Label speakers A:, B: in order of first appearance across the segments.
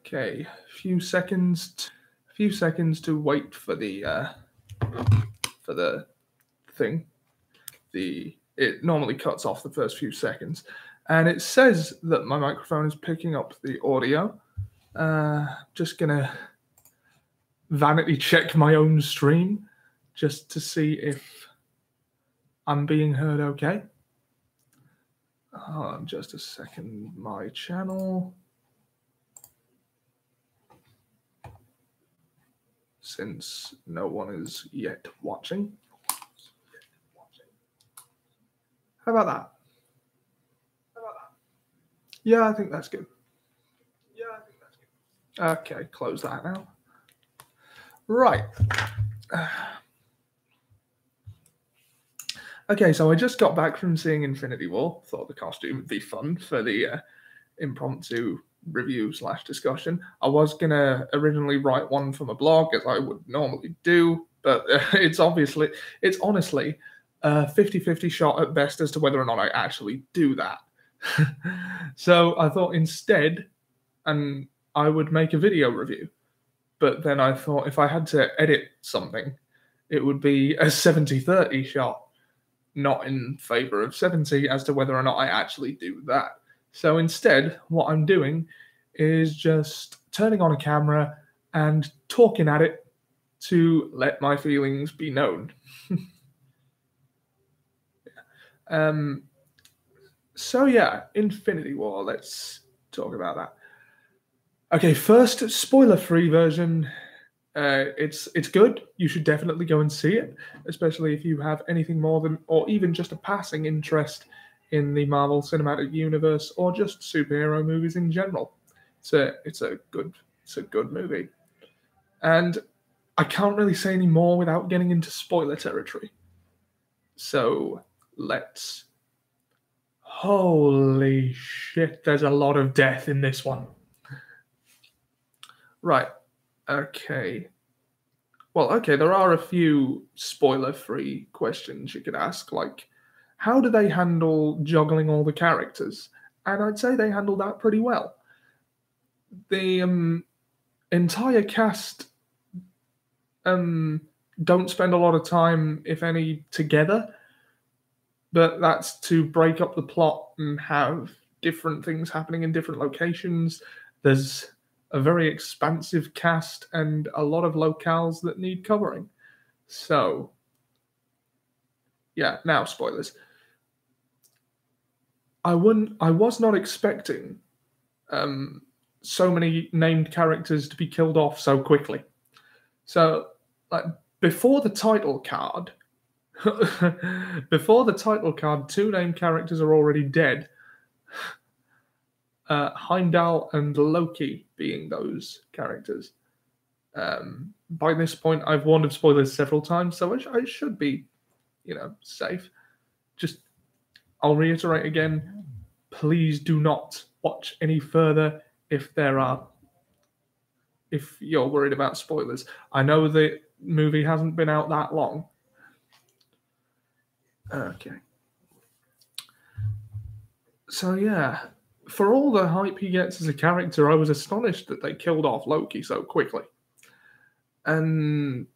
A: Okay, few seconds to wait for the thing. It normally cuts off the first few seconds, and it says that my microphone is picking up the audio. Just gonna vanity check my own stream just to see if I'm being heard okay. Hold on just a second. My channel. Since no one is yet watching. How about that? Yeah, I think that's good. Okay, close that now. Right. Okay, so I just got back from seeing Infinity War. Thought the costume would be fun for the impromptu review / discussion. I was gonna originally write one from a blog, as I would normally do, but it's honestly a 50-50 shot at best as to whether or not I actually do that. So I thought instead, and I would make a video review. But then I thought if I had to edit something, it would be a 70-30 shot, not in favor of 70 as to whether or not I actually do that. So instead, what I'm doing is just turning on a camera and talking at it to let my feelings be known. So yeah, Infinity War, let's talk about that. Okay, first, spoiler-free version. It's good. You should definitely go and see it, especially if you have anything more than, or even just a passing interest in the Marvel Cinematic Universe or just superhero movies in general. It's a good movie, and I can't really say any more without getting into spoiler territory. So let's. Holy shit! There's a lot of death in this one. Right. Okay. Well, okay, there are a few spoiler-free questions you could ask, like, how do they handle juggling all the characters? And I'd say they handle that pretty well. The entire cast don't spend a lot of time, if any, together, but that's to break up the plot and have different things happening in different locations. There's a very expansive cast and a lot of locales that need covering. So, yeah, now spoilers. I was not expecting so many named characters to be killed off so quickly. So, like, before the title card, two named characters are already dead. Heimdall and Loki being those characters. By this point, I've warned of spoilers several times, so I should be, safe. Just, I'll reiterate again, please do not watch any further if you're worried about spoilers. I know the movie hasn't been out that long. Okay. So yeah, for all the hype he gets as a character, I was astonished that they killed off Loki so quickly. And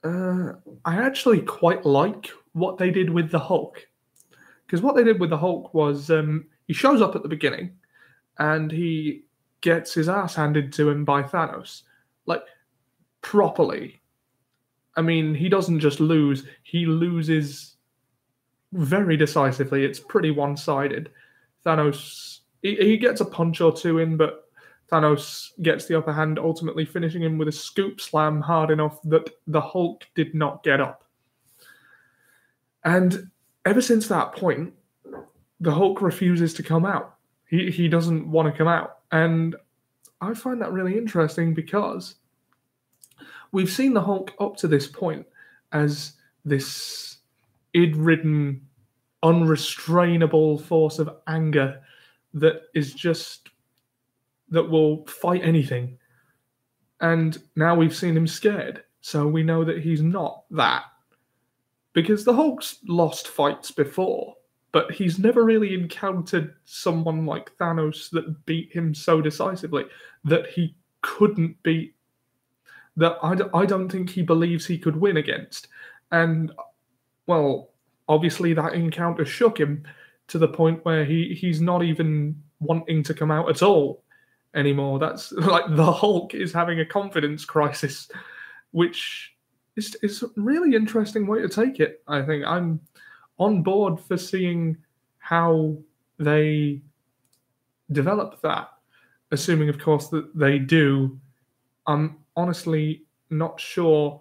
A: I actually quite like what they did with the Hulk. Because what they did with the Hulk was he shows up at the beginning and he gets his ass handed to him by Thanos. Like, properly. I mean, he doesn't just lose, he loses very decisively. It's pretty one-sided. Thanos, he gets a punch or two in, but Thanos gets the upper hand, ultimately finishing him with a scoop slam hard enough that the Hulk did not get up. And ever since that point, the Hulk refuses to come out. He doesn't want to come out. And I find that really interesting because we've seen the Hulk up to this point as this id-ridden, unrestrainable force of anger that will fight anything. And now we've seen him scared, so we know that he's not that. Because the Hulk's lost fights before. but he's never really encountered someone like Thanos that beat him so decisively that he couldn't beat, that I don't think he believes he could win against. And, well, obviously that encounter shook him to the point where he's not even wanting to come out at all anymore. That's like the Hulk is having a confidence crisis, which is a really interesting way to take it. I think I'm on board for seeing how they develop that, assuming, of course, that they do. I'm honestly not sure.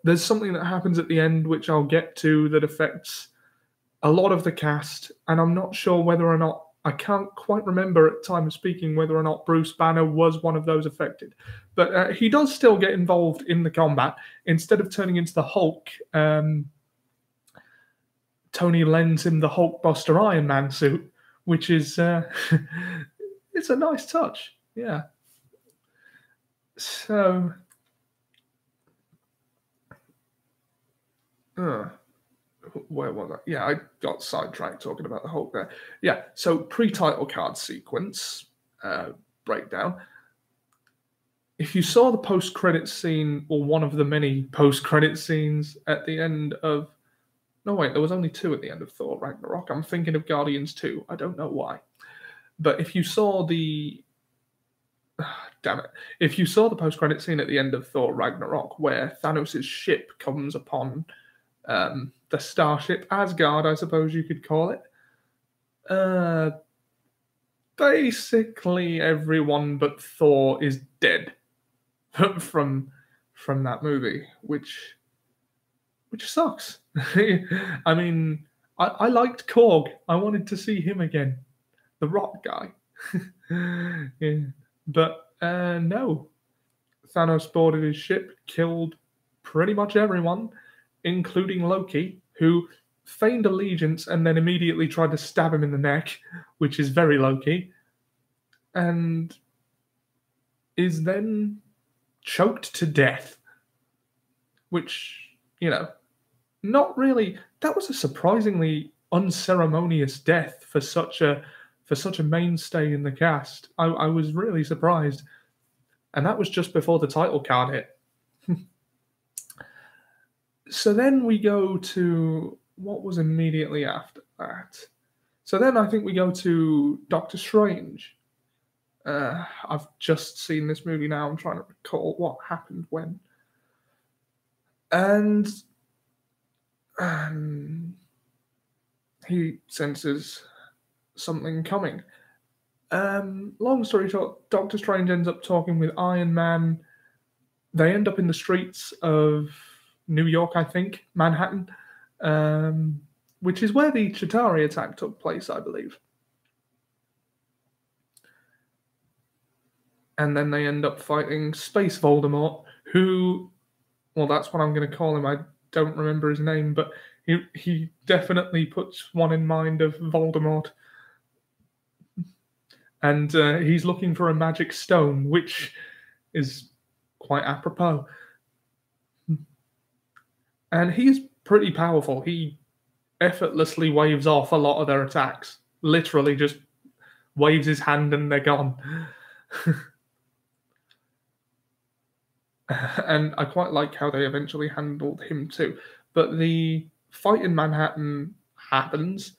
A: There's something that happens at the end, which I'll get to, that affects a lot of the cast, and I'm not sure whether or not, I can't quite remember at time of speaking whether or not Bruce Banner was one of those affected. But he does still get involved in the combat. Instead of turning into the Hulk, Tony lends him the Hulkbuster Iron Man suit, which is it's a nice touch. Yeah. So, where was I? Yeah, I got sidetracked talking about the Hulk there. Yeah, so pre-title card sequence breakdown. If you saw the post-credit scene, or one of the many post-credit scenes at the end of... No, wait, there was only two at the end of Thor Ragnarok. I'm thinking of Guardians 2. I don't know why. But if you saw the... Damn it. If you saw the post-credit scene at the end of Thor Ragnarok, where Thanos' ship comes upon the starship Asgard, I suppose you could call it, basically everyone but Thor is dead from that movie, which sucks. I mean, I liked Korg. I wanted to see him again, the rock guy. Yeah. But no, Thanos boarded his ship, killed pretty much everyone, including Loki, who feigned allegiance and then immediately tried to stab him in the neck, which is very Loki, and is then choked to death, which, not really... That was a surprisingly unceremonious death for such a mainstay in the cast. I was really surprised. And that was just before the title card hit. So then we go to what was immediately after that. So then I think we go to Doctor Strange. I've just seen this movie now. I'm trying to recall what happened when. And he senses something coming. Long story short, Doctor Strange ends up talking with Iron Man. They end up in the streets of New York, I think, Manhattan, which is where the Chitauri attack took place, I believe. And then they end up fighting Space Voldemort, who, well, that's what I'm going to call him. I don't remember his name, but he definitely puts one in mind of Voldemort. And he's looking for a magic stone, which is quite apropos. And he's pretty powerful. He effortlessly waves off a lot of their attacks. Literally just waves his hand and they're gone. And I quite like how they eventually handled him too. But the fight in Manhattan happens.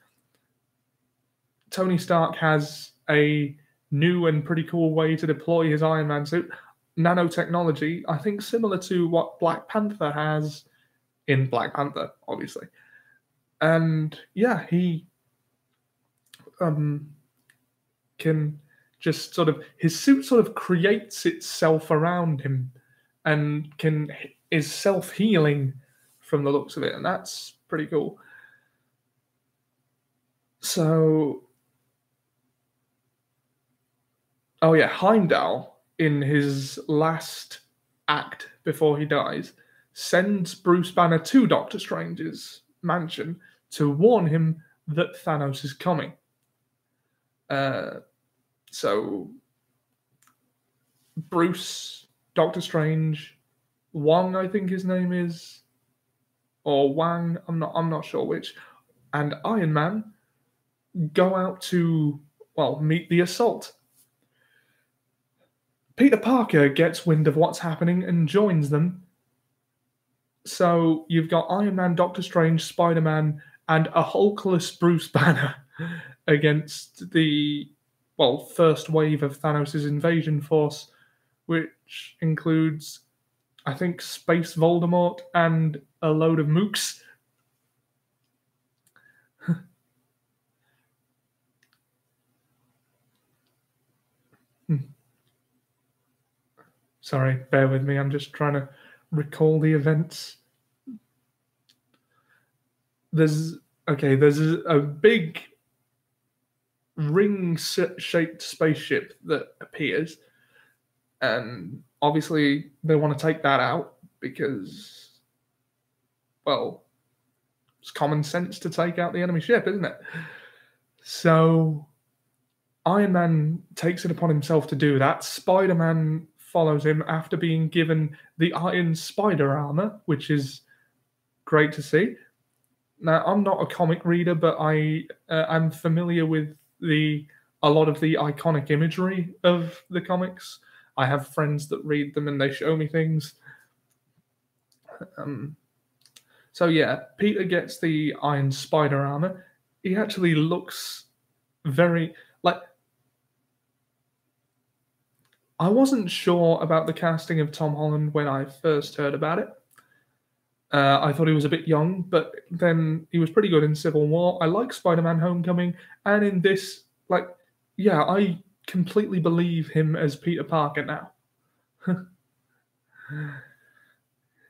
A: Tony Stark has a new and pretty cool way to deploy his Iron Man suit. Nanotechnology, I think similar to what Black Panther has in Black Panther, obviously. And yeah, he can just sort of... His suit sort of creates itself around him and is self-healing from the looks of it, and that's pretty cool. So... Oh yeah, Heimdall, in his last act before he dies, sends Bruce Banner to Doctor Strange's mansion to warn him that Thanos is coming. So Bruce, Doctor Strange, Wong, I think his name is, or Wang, I'm not sure which, and Iron Man go out to, well, meet the assault. Peter Parker gets wind of what's happening and joins them. So you've got Iron Man, Doctor Strange, Spider-Man, and a hulkless Bruce Banner against the, well, first wave of Thanos' invasion force, which includes, I think, Space Voldemort and a load of mooks. Sorry, bear with me. I'm just trying to recall the events. There's a big ring-shaped spaceship that appears, and obviously they want to take that out because, well, it's common sense to take out the enemy ship, isn't it? So Iron Man takes it upon himself to do that. Spider-Man follows him after being given the Iron Spider armor, which is great to see. Now, I'm not a comic reader, but I'm familiar with a lot of the iconic imagery of the comics. I have friends that read them and they show me things. So yeah, Peter gets the Iron Spider armor. He actually looks very like. I wasn't sure about the casting of Tom Holland when I first heard about it. I thought he was a bit young, but then he was pretty good in Civil War. I like Spider-Man Homecoming, and in this, like, yeah, I completely believe him as Peter Parker now.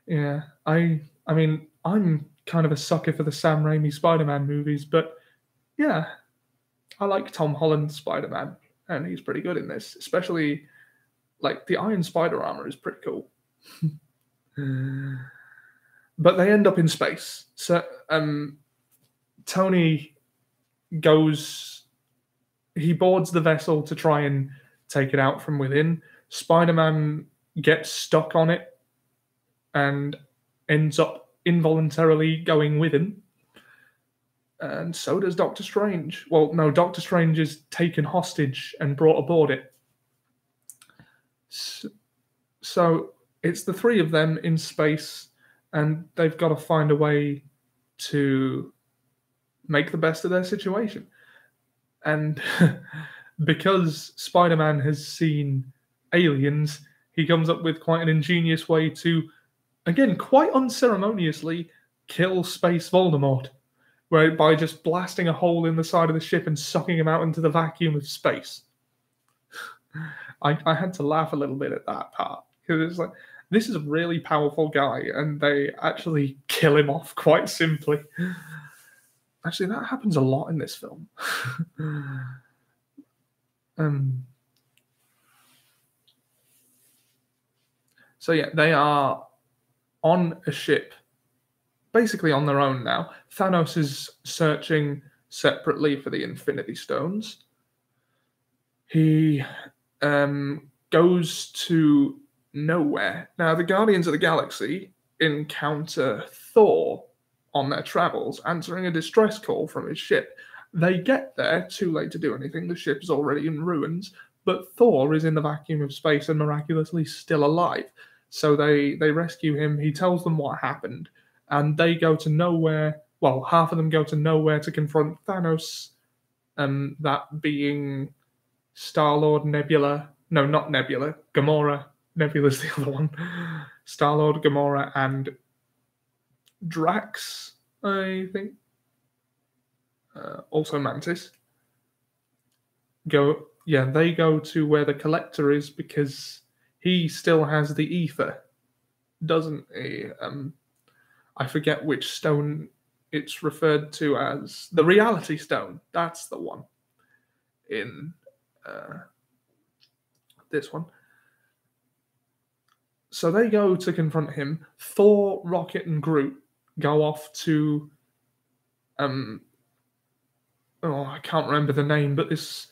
A: Yeah, I mean, I'm kind of a sucker for the Sam Raimi Spider-Man movies, but yeah, I like Tom Holland's Spider-Man, and he's pretty good in this, especially, like, the Iron Spider armor is pretty cool. But they end up in space. So Tony he boards the vessel to try and take it out from within. Spider-Man gets stuck on it and ends up involuntarily going with him. And so does Doctor Strange. Well, no, Doctor Strange is taken hostage and brought aboard it. So it's the three of them in space, and they've got to find a way to make the best of their situation. And because Spider-Man has seen aliens, he comes up with quite an ingenious way to, again, quite unceremoniously, kill Space Voldemort, by just blasting a hole in the side of the ship and sucking him out into the vacuum of space. I had to laugh a little bit at that part, because it's like, this is a really powerful guy, and they actually kill him off quite simply. Actually, that happens a lot in this film. So yeah, they are on a ship, basically on their own now. Thanos is searching separately for the Infinity Stones. He goes to nowhere. Now, the Guardians of the Galaxy encounter Thor on their travels, answering a distress call from his ship. They get there, too late to do anything. The ship is already in ruins, but Thor is in the vacuum of space and miraculously still alive. So they rescue him. He tells them what happened, and they go to nowhere. Well, half of them go to nowhere to confront Thanos, that being Star-Lord, Nebula. No, not Nebula. Gamora. Nebula's the other one. Star-Lord, Gamora, and Drax, I think. Also Mantis. They go to where the Collector is because he still has the ether, doesn't he? I forget which stone it's referred to as. The Reality Stone. That's the one in this one. So they go to confront him. Thor, Rocket, and Groot go off to I can't remember the name, but this,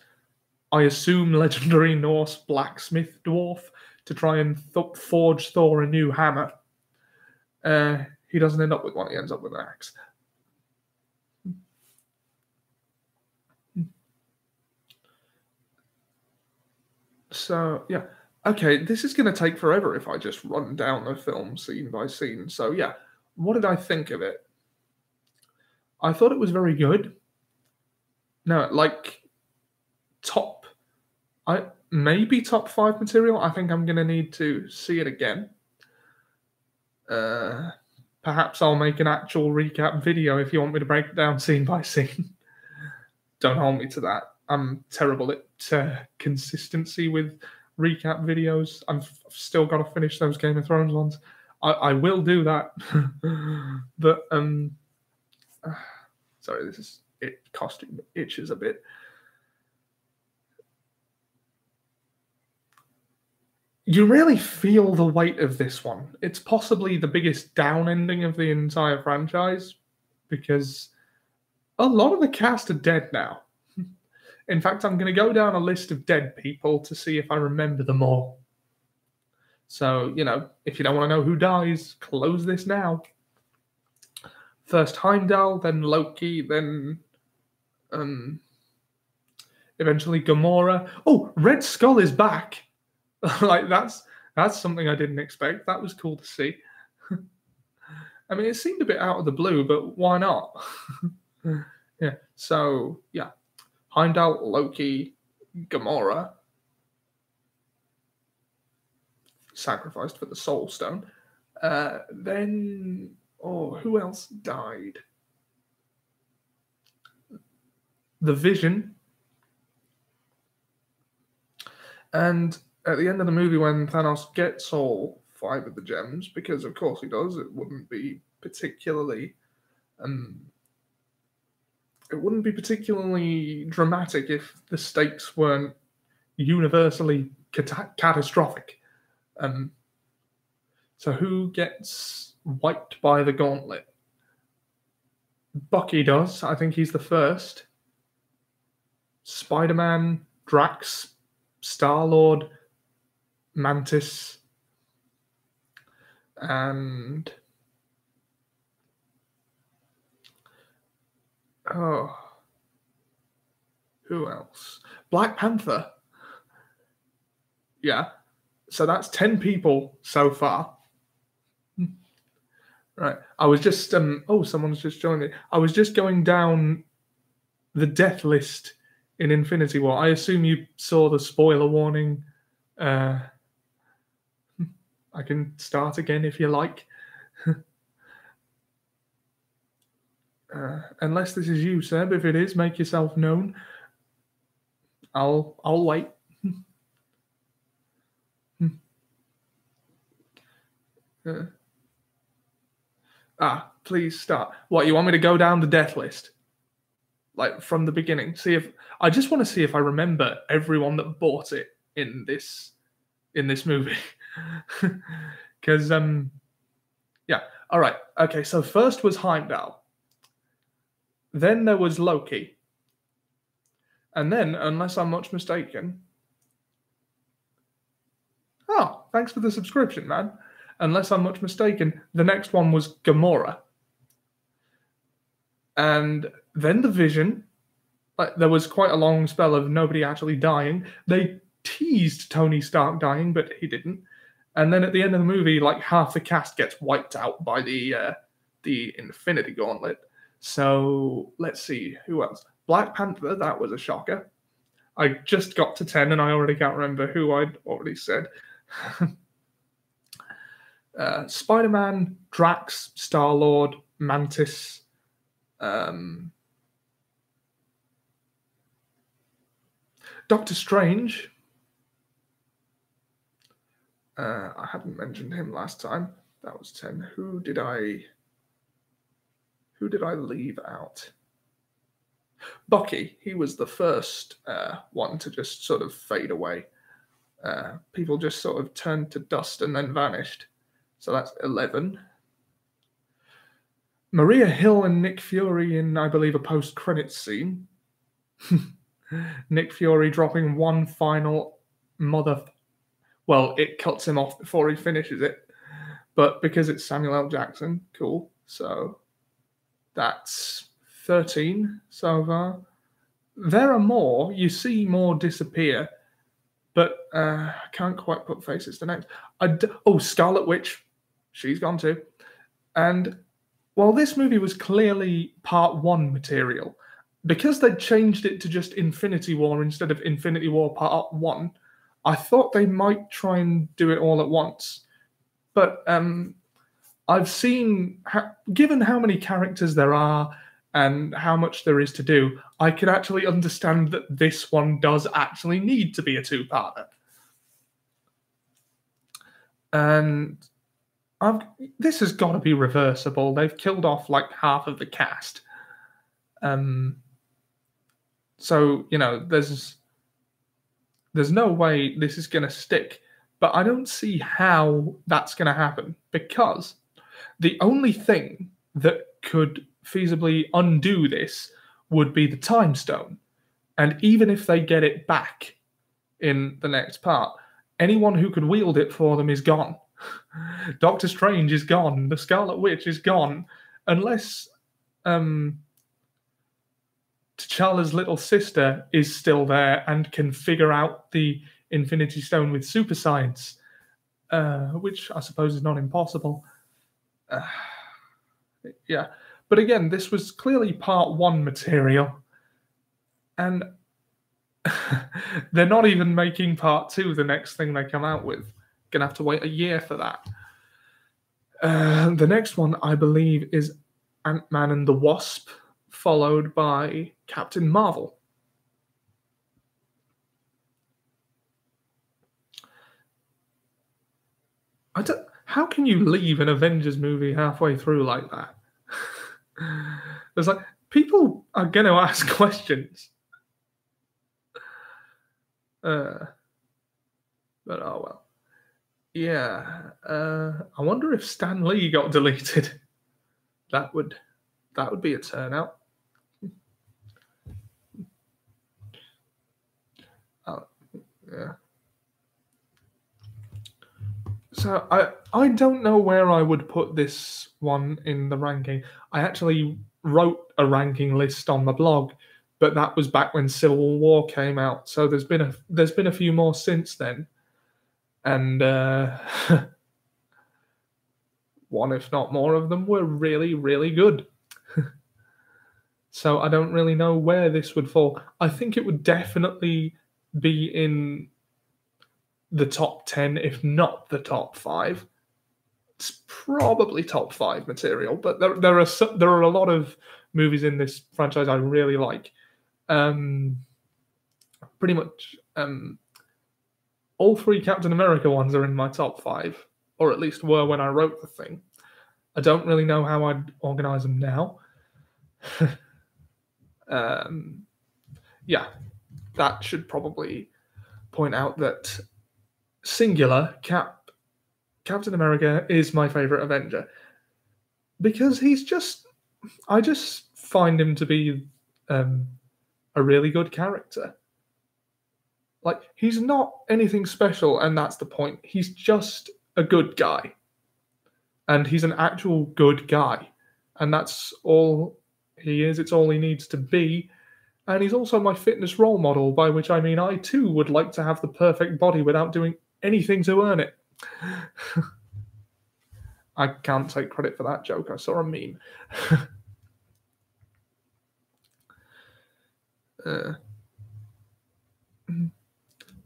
A: I assume, legendary Norse blacksmith dwarf to try and forge Thor a new hammer. He doesn't end up with one, he ends up with an axe. So, yeah. Okay, this is going to take forever if I just run down the film scene by scene. So, yeah, what did I think of it? I thought it was very good. No, like top, maybe top 5 material. I think I'm going to need to see it again. Perhaps I'll make an actual recap video if you want me to break it down scene by scene. Don't hold me to that. I'm terrible at consistency with recap videos. I've still got to finish those Game of Thrones ones. I will do that. But sorry, this is it. Costume itches a bit. You really feel the weight of this one. It's possibly the biggest down ending of the entire franchise because a lot of the cast are dead now. In fact, I'm going to go down a list of dead people to see if I remember them all. So, if you don't want to know who dies, close this now. First Heimdall, then Loki, then eventually Gamora. Oh, Red Skull is back. Like that's something I didn't expect. That was cool to see. I mean, it seemed a bit out of the blue, but why not? Yeah. So yeah, Heimdall, Loki, Gamora, sacrificed for the Soul Stone. Then, who else died? The Vision. And at the end of the movie, when Thanos gets all 5 of the gems, because of course he does, it wouldn't be particularly dramatic if the stakes weren't universally catastrophic. So who gets wiped by the gauntlet? Bucky does. I think he's the first. Spider-Man, Drax, Star-Lord, Mantis, and who else? Black Panther. Yeah. So that's 10 people so far. Right. I was just someone's just joined me. I was just going down the death list in Infinity War. I assume you saw the spoiler warning. I can start again if you like. Unless this is you, Seb. If it is, make yourself known. I'll wait. Please start. What, you want me to go down the death list? Like from the beginning? I just want to see if I remember everyone that bought it in this movie. Because yeah. All right. Okay, so first was Heimdall. Then there was Loki. And then, unless I'm much mistaken... Oh, thanks for the subscription, man. Unless I'm much mistaken, the next one was Gamora. And then the Vision. Like, there was quite a long spell of nobody actually dying. They teased Tony Stark dying, but he didn't. And then at the end of the movie, like, half the cast gets wiped out by the Infinity Gauntlet. So let's see, who else? Black Panther, that was a shocker. I just got to 10 and I already can't remember who I'd already said. Spider-Man, Drax, Star-Lord, Mantis, Doctor Strange. I hadn't mentioned him last time. That was 10. Who did I leave out? Bucky. He was the first one to just sort of fade away. People just sort of turned to dust and then vanished. So that's 11. Maria Hill and Nick Fury in, I believe, a post-credits scene. Nick Fury dropping one final well, it cuts him off before he finishes it. But because it's Samuel L. Jackson, cool. So that's 13 so far. There are more. You see more disappear. But I can't quite put faces to names. Scarlet Witch. She's gone too. And while this movie was clearly part 1 material, because they'd changed it to just Infinity War instead of Infinity War Part 1, I thought they might try and do it all at once. But I've seen, given how many characters there are and how much there is to do, I can actually understand that this one does actually need to be a 2-parter. And this has got to be reversible. They've killed off like half of the cast. So, there's no way this is going to stick. But I don't see how that's going to happen, because the only thing that could feasibly undo this would be the Time Stone. And even if they get it back in the next part, anyone who could wield it for them is gone. Doctor Strange is gone. The Scarlet Witch is gone. Unless T'Challa's little sister is still there and can figure out the Infinity Stone with super science, which I suppose is not impossible. Yeah. But again, this was clearly part 1 material. And they're not even making part 2 the next thing they come out with. Gonna have to wait a year for that. The next one, I believe, is Ant-Man and the Wasp, followed by Captain Marvel. How can you leave an Avengers movie halfway through like that? It's like, people are going to ask questions. But oh well. Yeah. I wonder if Stan Lee got deleted. That would be a turnout. Yeah. So I don't know where I would put this one in the ranking. I actually wrote a ranking list on the blog, but that was back when Civil War came out. So there's been a few more since then, and one, if not more, of them were really, really good. So I don't really know where this would fall. I think it would definitely be in the top 10, if not the top 5. It's probably top 5 material, but there are a lot of movies in this franchise I really like. Pretty much all 3 Captain America ones are in my top 5, or at least were when I wrote the thing. I don't really know how I'd organize them now. Yeah, that should probably point out that singular Captain America is my favorite Avenger, because I just find him to be a really good character. Like, he's not anything special, and that's the point. He's just a good guy, and he's an actual good guy, and that's all he is. It's all he needs to be. And he's also my fitness role model, by which I mean I too would like to have the perfect body without doing anything to earn it. I can't take credit for that joke. I saw a meme.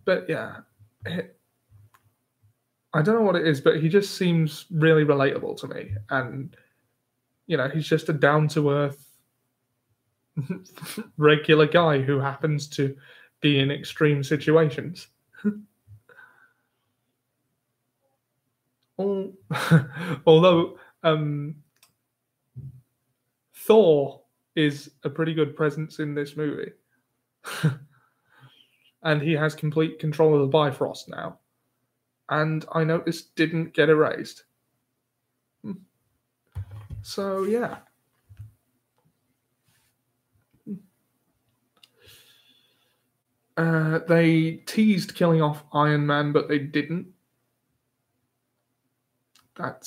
A: But yeah, I don't know what it is, but he just seems really relatable to me. And, he's just a down-to-earth, regular guy who happens to be in extreme situations. Although Thor is a pretty good presence in this movie. And he has complete control of the Bifrost now. And I noticed didn't get erased. So, yeah. They teased killing off Iron Man, but they didn't. That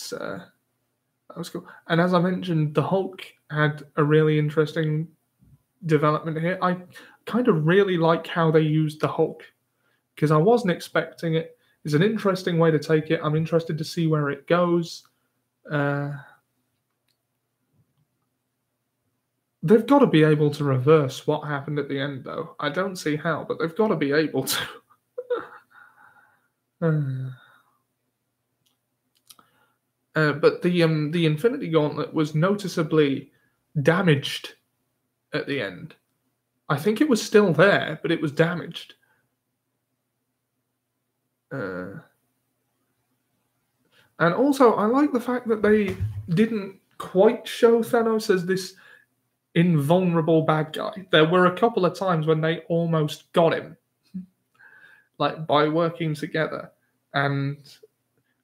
A: was cool. And as I mentioned, the Hulk had a really interesting development here. I kind of really like how they used the Hulk because I wasn't expecting it. It's an interesting way to take it. I'm interested to see where it goes. They've got to be able to reverse what happened at the end, though. I don't see how, but they've got to be able to. But the Infinity Gauntlet was noticeably damaged at the end. I think it was still there, but it was damaged. And also, I like the fact that they didn't quite show Thanos as this invulnerable bad guy. There were a couple of times when they almost got him, like by working together. And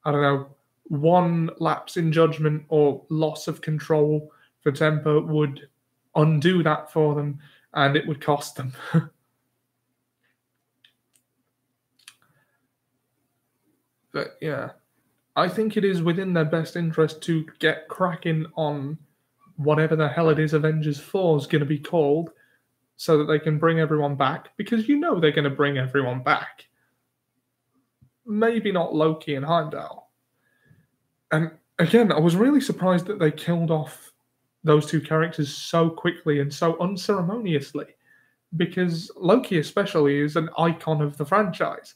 A: I don't know, one lapse in judgment or loss of control for temper would undo that for them, and it would cost them. But yeah, I think it is within their best interest to get cracking on whatever the hell it is Avengers 4 is going to be called, so that they can bring everyone back, because you know they're going to bring everyone back. Maybe not Loki and Heimdall. And again, I was really surprised that they killed off those two characters so quickly and so unceremoniously, because Loki especially is an icon of the franchise,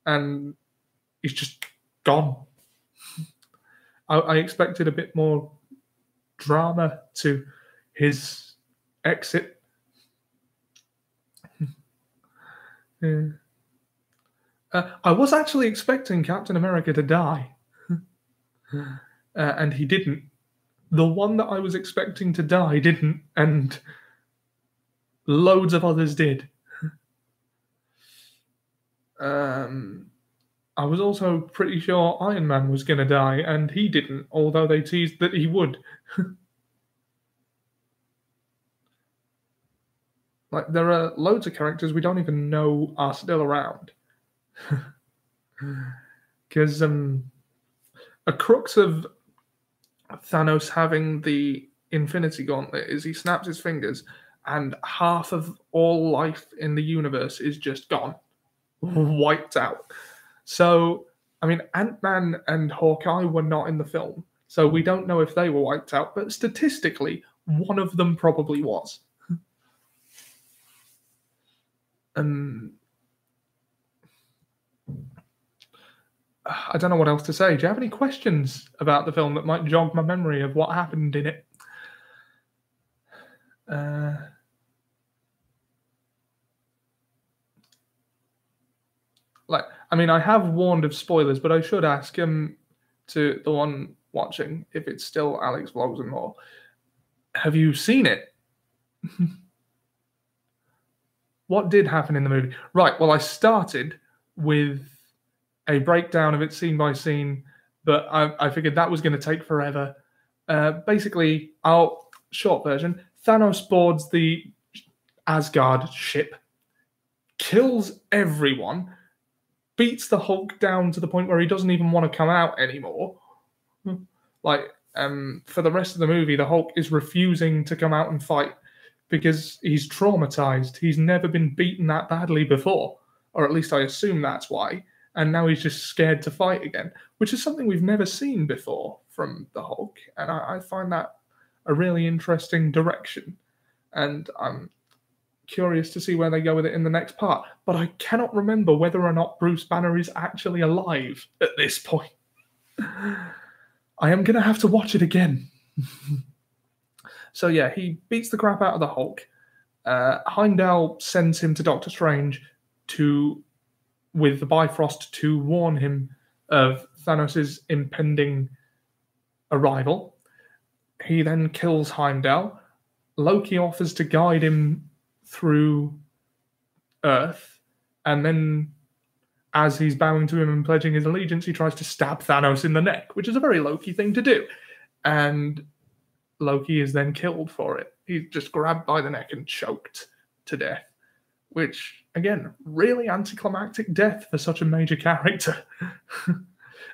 A: and he's just gone. I expected a bit more drama to his exit. Yeah. I was actually expecting Captain America to die, and he didn't. The one that I was expecting to die didn't, and loads of others did. I was also pretty sure Iron Man was going to die, and he didn't, although they teased that he would. Like, there are loads of characters we don't even know are still around. Because a crux of Thanos having the Infinity Gauntlet is he snaps his fingers, and half of all life in the universe is just gone. Wiped out. So, I mean, Ant-Man and Hawkeye were not in the film, so we don't know if they were wiped out, but statistically, one of them probably was. I don't know what else to say. Do you have any questions about the film that might jog my memory of what happened in it? I have warned of spoilers, but I should ask to the one watching, if it's still Alex Vlogs and More, have you seen it? What did happen in the movie? Right, well, I started with a breakdown of it scene by scene, but I figured that was going to take forever. Basically, short version, Thanos boards the Asgard ship, kills everyone, beats the Hulk down to the point where he doesn't even want to come out anymore. For the rest of the movie, the Hulk is refusing to come out and fight because he's traumatized. He's never been beaten that badly before, or at least I assume that's why. And now he's just scared to fight again, which is something we've never seen before from the Hulk. And I find that a really interesting direction. And I'm curious to see where they go with it in the next part. But I cannot remember whether or not Bruce Banner is actually alive at this point. I am going to have to watch it again. So yeah, he beats the crap out of the Hulk. Heimdall sends him to Doctor Strange with the Bifrost to warn him of Thanos' impending arrival. He then kills Heimdall. Loki offers to guide him through Earth, and then as he's bowing to him and pledging his allegiance, he tries to stab Thanos in the neck, which is a very Loki thing to do. And Loki is then killed for it. He's just grabbed by the neck and choked to death, which, again, really anticlimactic death for such a major character.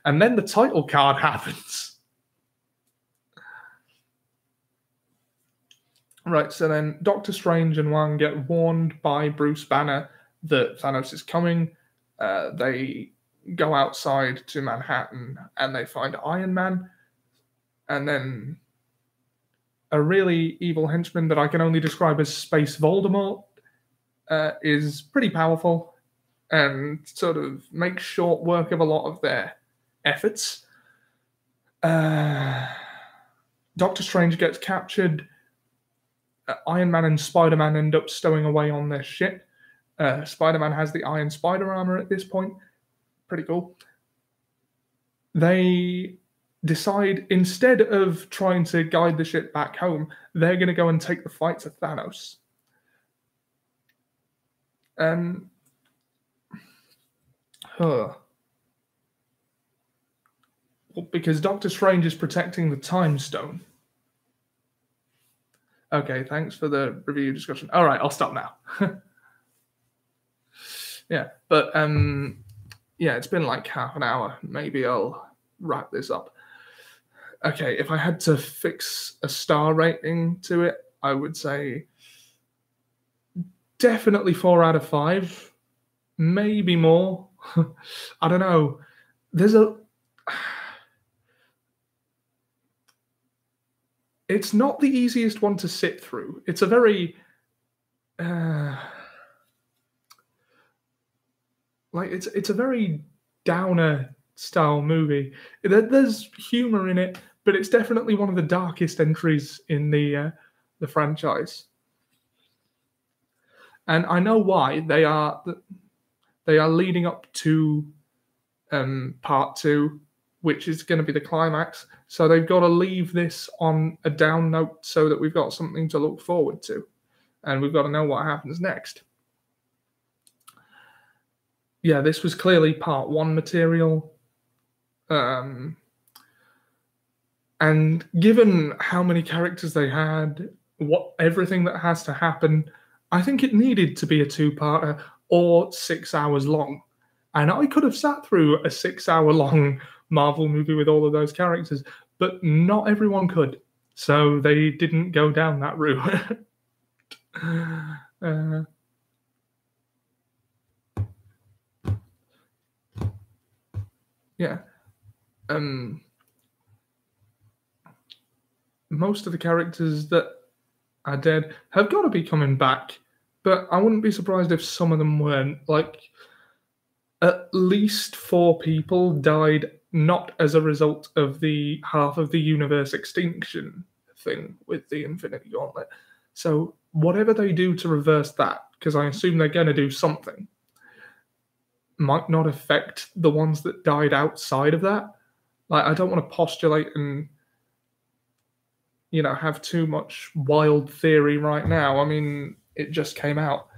A: And then the title card happens. Right, so then Doctor Strange and Wong get warned by Bruce Banner that Thanos is coming. They go outside to Manhattan and they find Iron Man, and then a really evil henchman that I can only describe as Space Voldemort is pretty powerful and sort of makes short work of a lot of their efforts. Doctor Strange gets captured. Iron Man and Spider-Man end up stowing away on their ship. Spider-Man has the Iron Spider armor at this point. Pretty cool. They decide, instead of trying to guide the ship back home, they're going to go and take the fight to Thanos. Because Doctor Strange is protecting the Time Stone. Okay, thanks for the review discussion. All right, I'll stop now. Yeah, but yeah, it's been like half an hour. Maybe I'll wrap this up. Okay, if I had to fix a star rating to it, I would say definitely 4 out of 5, maybe more. I don't know. It's not the easiest one to sit through. It's a very it's a very downer style movie. There's humor in it, but it's definitely one of the darkest entries in the franchise. And I know why. They are leading up to part 2, which is going to be the climax. So they've got to leave this on a down note so that we've got something to look forward to. And we've got to know what happens next. Yeah, this was clearly part 1 material. And given how many characters they had, everything that has to happen, I think it needed to be a 2-parter or 6 hours long. And I could have sat through a 6-hour-long Marvel movie with all of those characters, but not everyone could. So they didn't go down that route. Yeah. Most of the characters that are dead have got to be coming back, but I wouldn't be surprised if some of them weren't. Like, at least 4 people died not as a result of the half of the universe extinction thing with the Infinity Gauntlet. So whatever they do to reverse that, because I assume they're going to do something, might not affect the ones that died outside of that. Like, I don't want to postulate and, have too much wild theory right now. I mean, it just came out.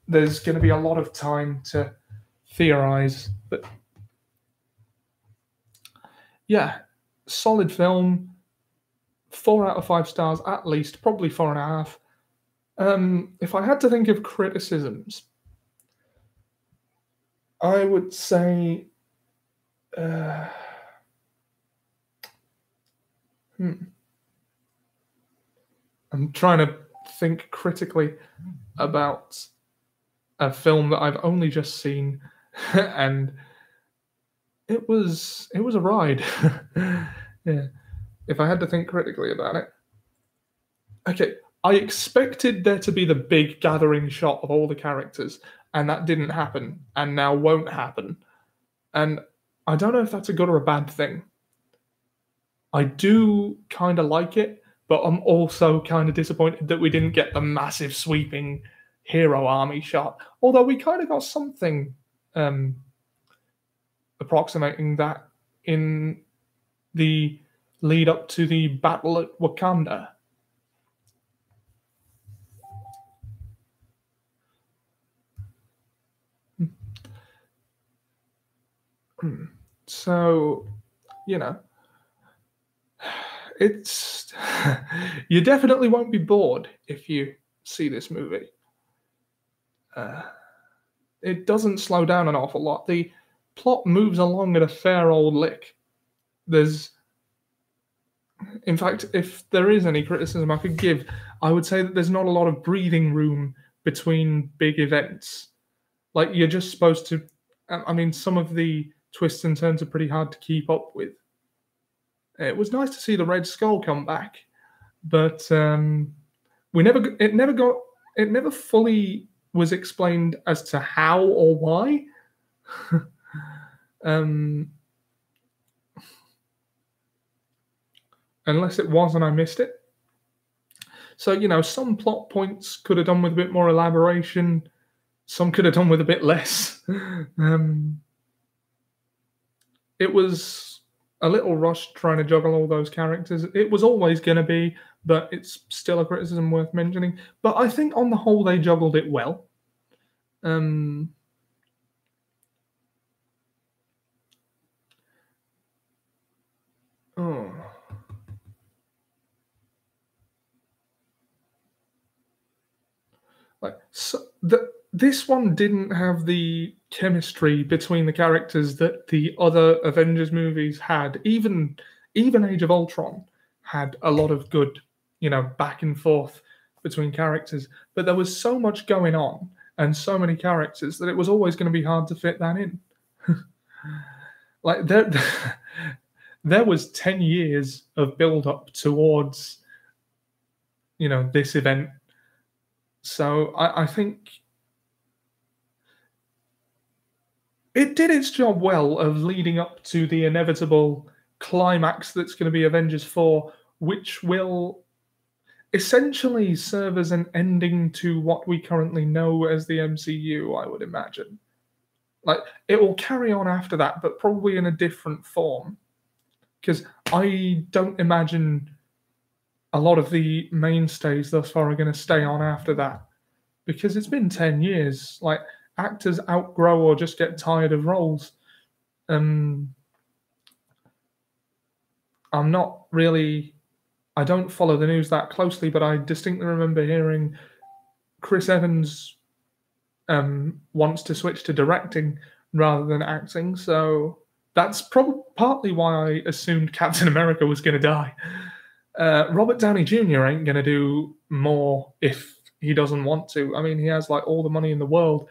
A: There's going to be a lot of time to theorize, but yeah, solid film. 4 out of 5 stars at least, probably 4.5. If I had to think of criticisms, I would say I'm trying to think critically about a film that I've only just seen, and it was a ride. Yeah. If I had to think critically about it. Okay, I expected there to be the big gathering shot of all the characters, and that didn't happen, and now won't happen. And I don't know if that's a good or a bad thing. I do kind of like it, but I'm also kind of disappointed that we didn't get the massive sweeping hero army shot. Although we kind of got something approximating that in the lead up to the battle at Wakanda. So, it's you definitely won't be bored if you see this movie. It doesn't slow down an awful lot. The plot moves along at a fair old lick. In fact, if there is any criticism I could give, I would say that there's not a lot of breathing room between big events. Like, you're just supposed to I mean, some of the twists and turns are pretty hard to keep up with. It was nice to see the Red Skull come back, but we never it never got it never fully was explained as to how or why. Unless it was and I missed it. So, some plot points could have done with a bit more elaboration. Some could have done with a bit less. It was a little rushed trying to juggle all those characters. It was always going to be, but it's still a criticism worth mentioning. But I think on the whole, they juggled it well. This one didn't have the chemistry between the characters that the other Avengers movies had. Even Age of Ultron had a lot of good, back and forth between characters. But there was so much going on and so many characters that it was always going to be hard to fit that in. Like there was 10 years of build up towards, this event. So I think it did its job well of leading up to the inevitable climax that's going to be Avengers 4, which will essentially serve as an ending to what we currently know as the MCU, I would imagine. Like, it will carry on after that, but probably in a different form. Because I don't imagine a lot of the mainstays thus far are going to stay on after that. Because it's been 10 years. Like, actors outgrow or just get tired of roles. I'm not really... I don't follow the news that closely, but I distinctly remember hearing Chris Evans wants to switch to directing rather than acting. So that's probably partly why I assumed Captain America was going to die. Robert Downey Jr. ain't going to do more if he doesn't want to. I mean, he has like all the money in the world.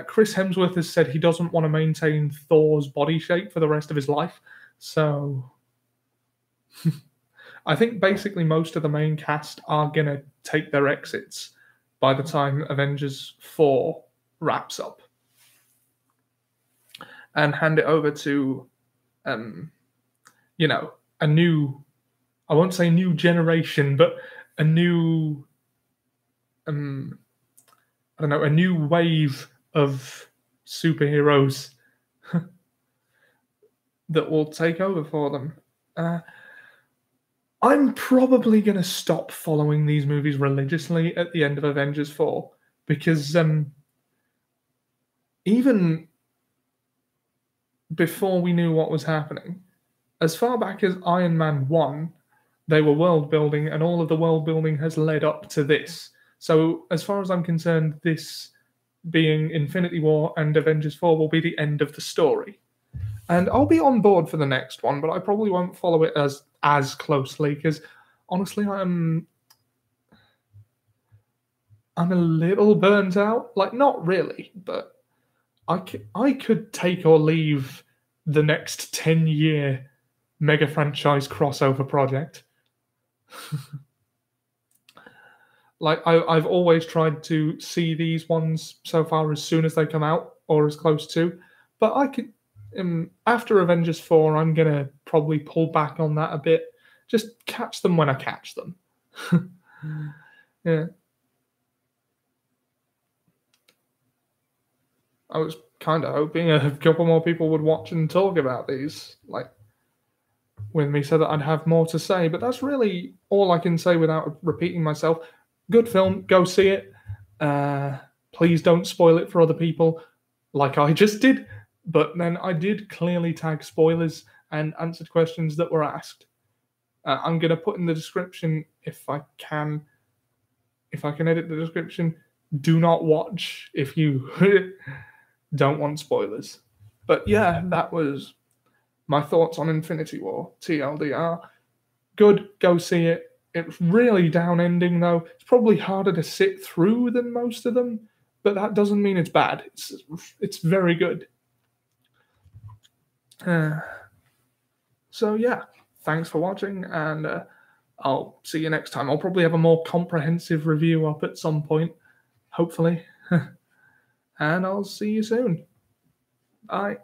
A: Chris Hemsworth has said he doesn't want to maintain Thor's body shape for the rest of his life. So I think basically most of the main cast are going to take their exits by the time Avengers 4 wraps up. And hand it over to, a new, I won't say new generation, but a new, a new wave of superheroes that will take over for them. I'm probably going to stop following these movies religiously at the end of Avengers 4 because even before we knew what was happening, as far back as Iron Man 1, they were world building, and all of the world building has led up to this. So as far as I'm concerned, this being Infinity War and Avengers 4 will be the end of the story. And I'll be on board for the next one, but I probably won't follow it as closely because honestly, I'm a little burnt out. Like, not really, but I could take or leave the next 10-year mega franchise crossover project. Like, I've always tried to see these ones so far as soon as they come out or as close to, but I could. After Avengers 4, I'm going to probably pull back on that a bit. Just catch them when I catch them. Yeah. I was kind of hoping a couple more people would watch and talk about these, like, with me so that I'd have more to say. But that's really all I can say without repeating myself. Good film. Go see it. Please don't spoil it for other people like I just did. But then I did clearly tag spoilers and answered questions that were asked. I'm going to put in the description, if I can edit the description, do not watch if you don't want spoilers. But yeah, that was my thoughts on Infinity War, TLDR. Good, go see it. It's really down ending though. It's probably harder to sit through than most of them, but that doesn't mean it's bad. It's very good. So yeah, thanks for watching, and I'll see you next time. I'll probably have a more comprehensive review up at some point, hopefully. And I'll see you soon. Bye.